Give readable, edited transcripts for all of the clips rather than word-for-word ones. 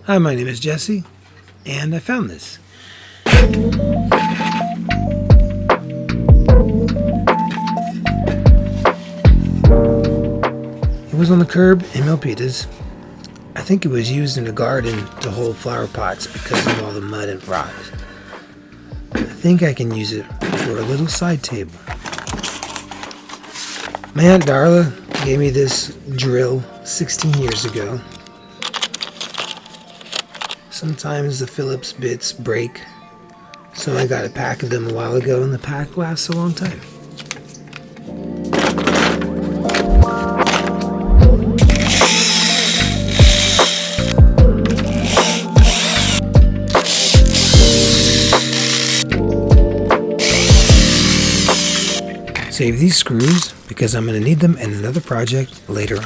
Hi, my name is Jesse, and I found this. It was on the curb in Milpitas. I think it was used in the garden to hold flower pots because of all the mud and rot. I think I can use it for a little side table. My Aunt Darla gave me this drill 16 years ago. Sometimes the Phillips bits break, so I got a pack of them a while ago, and the pack lasts a long time. Save these screws because I'm going to need them in another project later on.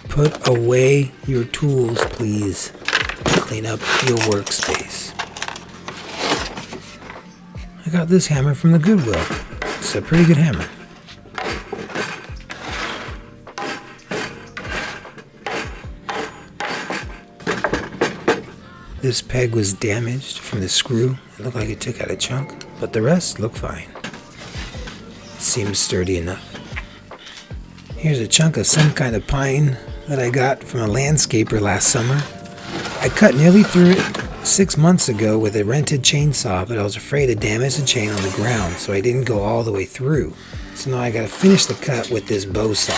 Put away your tools, please. Clean up your workspace. I got this hammer from the Goodwill. It's a pretty good hammer. This peg was damaged from the screw. It looked like it took out a chunk, but the rest looked fine. It seems sturdy enough. Here's a chunk of some kind of pine that I got from a landscaper last summer. I cut nearly through it 6 months ago with a rented chainsaw, but I was afraid to damage the chain on the ground, so I didn't go all the way through. So now I gotta finish the cut with this bow saw.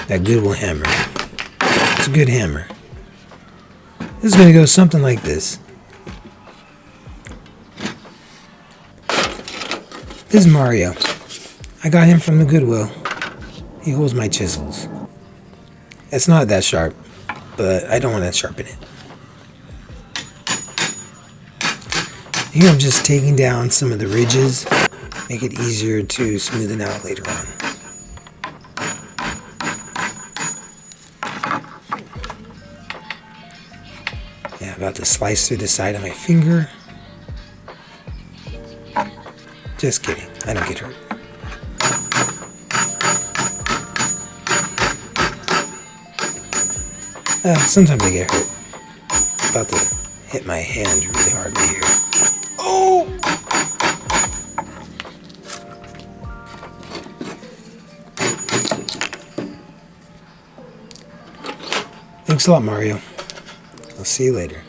That Goodwill hammer. It's a good hammer. This is going to go something like this. This is Mario. I got him from the Goodwill. He holds my chisels. It's not that sharp, but I don't want to sharpen it. Here I'm just taking down some of the ridges, make it easier to smoothen out later on. Yeah, about to slice through the side of my finger. Just kidding, I don't get hurt. Sometimes I get hurt. About to hit my hand really hard right here. Oh! Thanks a lot, Mario. I'll see you later.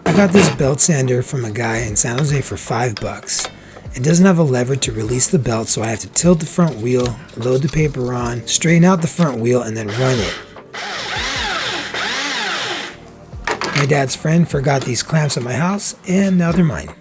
I got this belt sander from a guy in San Jose for $5. It doesn't have a lever to release the belt, so I have to tilt the front wheel, load the paper on, straighten out the front wheel, and then run it. My dad's friend forgot these clamps at my house, and now they're mine.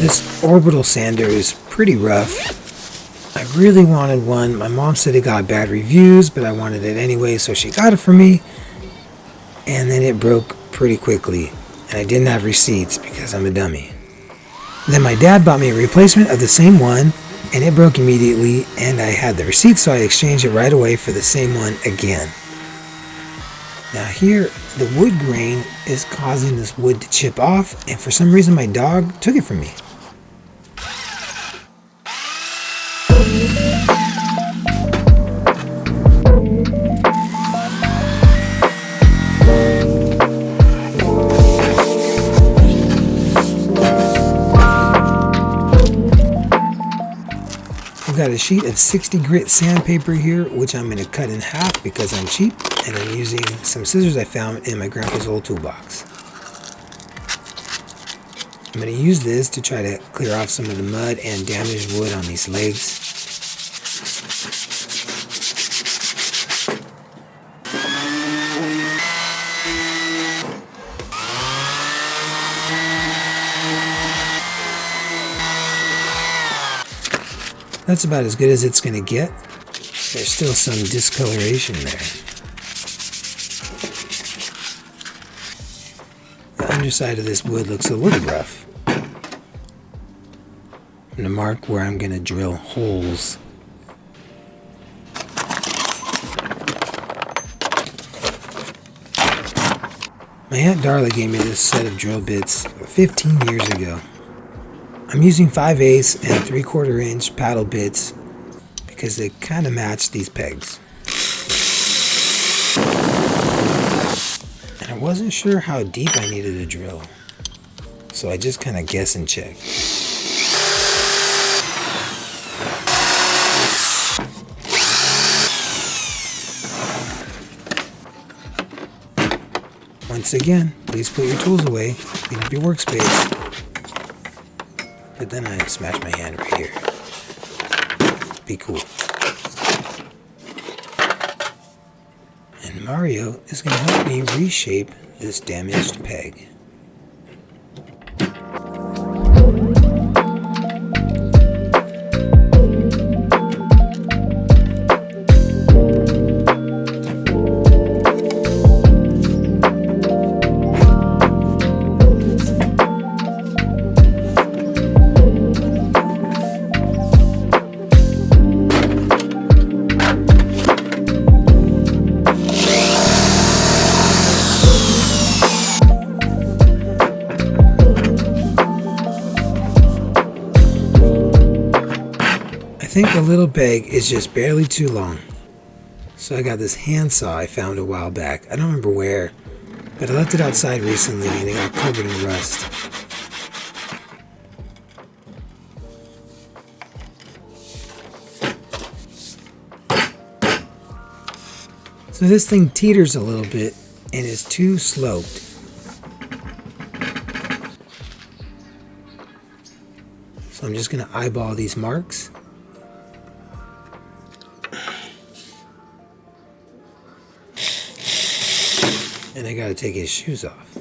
This orbital sander is pretty rough. I really wanted one. My mom said it got bad reviews, but I wanted it anyway, so she got it for me. And then it broke pretty quickly, and I didn't have receipts because I'm a dummy. Then my dad bought me a replacement of the same one, and it broke immediately, and I had the receipt, so I exchanged it right away for the same one again. Now here, the wood grain is causing this wood to chip off, and for some reason my dog took it from me. I've got a sheet of 60 grit sandpaper here, which I'm going to cut in half because I'm cheap, and I'm using some scissors I found in my grandpa's old toolbox. I'm going to use this to try to clear off some of the mud and damaged wood on these legs. That's about as good as it's going to get. There's still some discoloration there. The underside of this wood looks a little rough. I'm going to mark where I'm going to drill holes. My Aunt Darla gave me this set of drill bits 15 years ago. I'm using 5/8 and 3/4 inch paddle bits because they kind of match these pegs. And I wasn't sure how deep I needed to drill, so I just kind of guess and check. Once again, please put your tools away, clean up your workspace. But then I smashed my hand right here. Be cool. And Mario is going to help me reshape this damaged peg. I think the little peg is just barely too long. So I got this handsaw I found a while back. I don't remember where, but I left it outside recently and it got covered in rust. So this thing teeters a little bit and is too sloped. So I'm just going to eyeball these marks. And I gotta take his shoes off.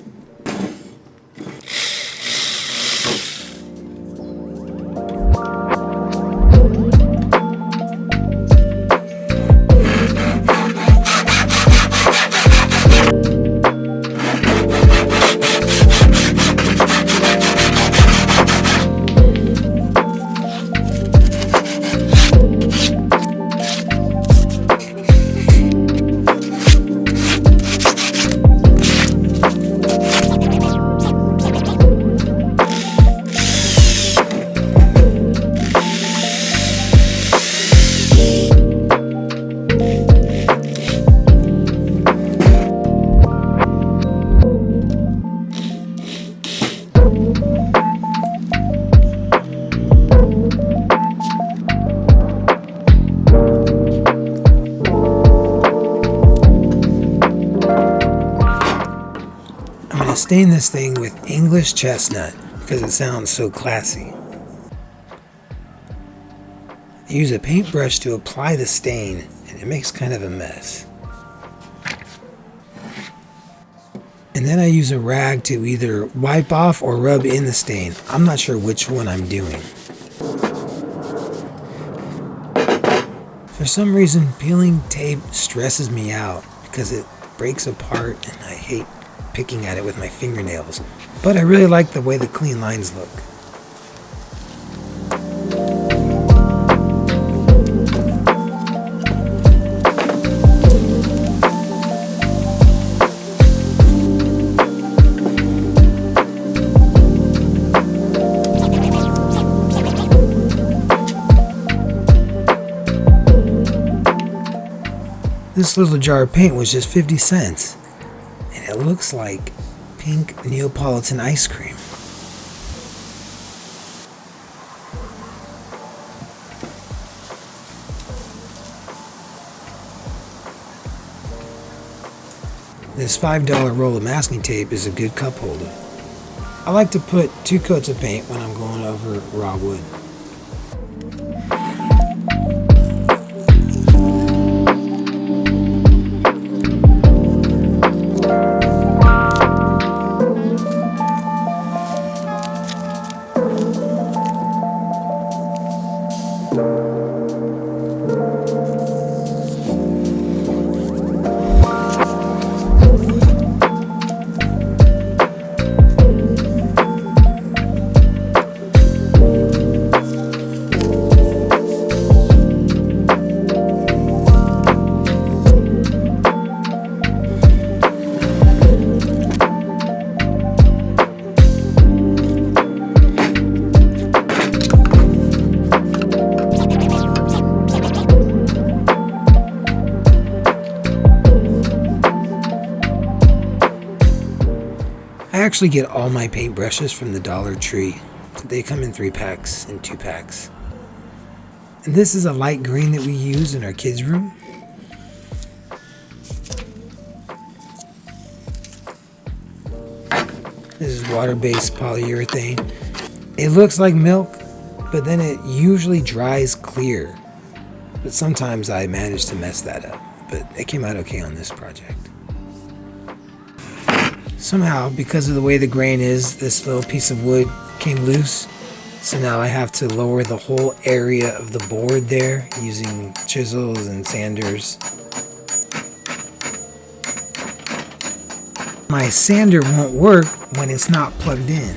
Stain this thing with English chestnut because it sounds so classy. I use a paintbrush to apply the stain and it makes kind of a mess. And then I use a rag to either wipe off or rub in the stain. I'm not sure which one I'm doing. For some reason, peeling tape stresses me out because it breaks apart and I hate picking at it with my fingernails, but I really like the way the clean lines look. This little jar of paint was just 50 cents. And it looks like pink Neapolitan ice cream. This $5 roll of masking tape is a good cup holder. I like to put 2 coats of paint when I'm going over raw wood. I actually get all my paint brushes from the Dollar Tree. They come in 3 packs and 2 packs. And this is a light green that we use in our kids' room. This is water-based polyurethane. It looks like milk, but then it usually dries clear. But sometimes I manage to mess that up. But it came out okay on this project. Somehow, because of the way the grain is, this little piece of wood came loose. So now I have to lower the whole area of the board there using chisels and sanders. My sander won't work when it's not plugged in.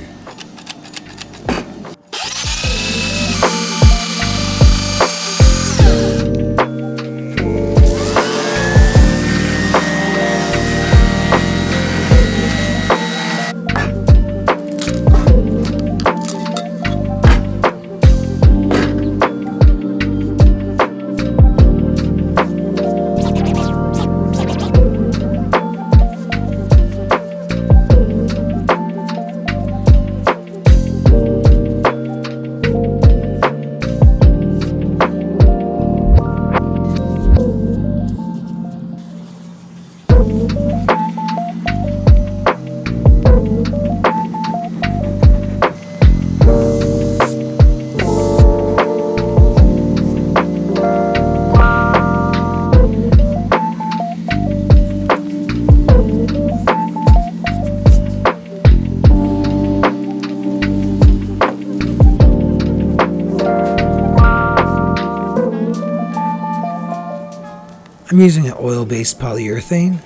I'm using an oil-based polyurethane.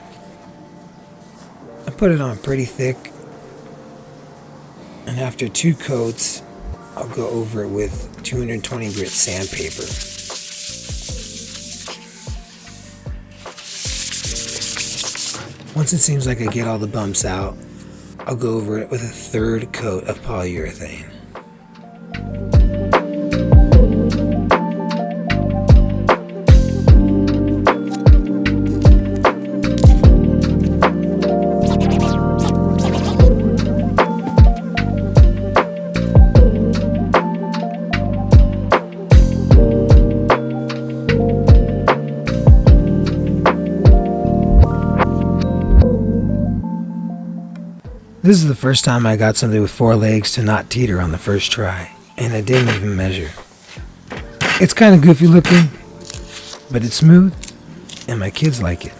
I put it on pretty thick, and after 2 coats, I'll go over it with 220 grit sandpaper. Once it seems like I get all the bumps out, I'll go over it with a 3rd coat of polyurethane. This is the first time I got something with 4 legs to not teeter on the first try, and I didn't even measure. It's kind of goofy looking, but it's smooth, and my kids like it.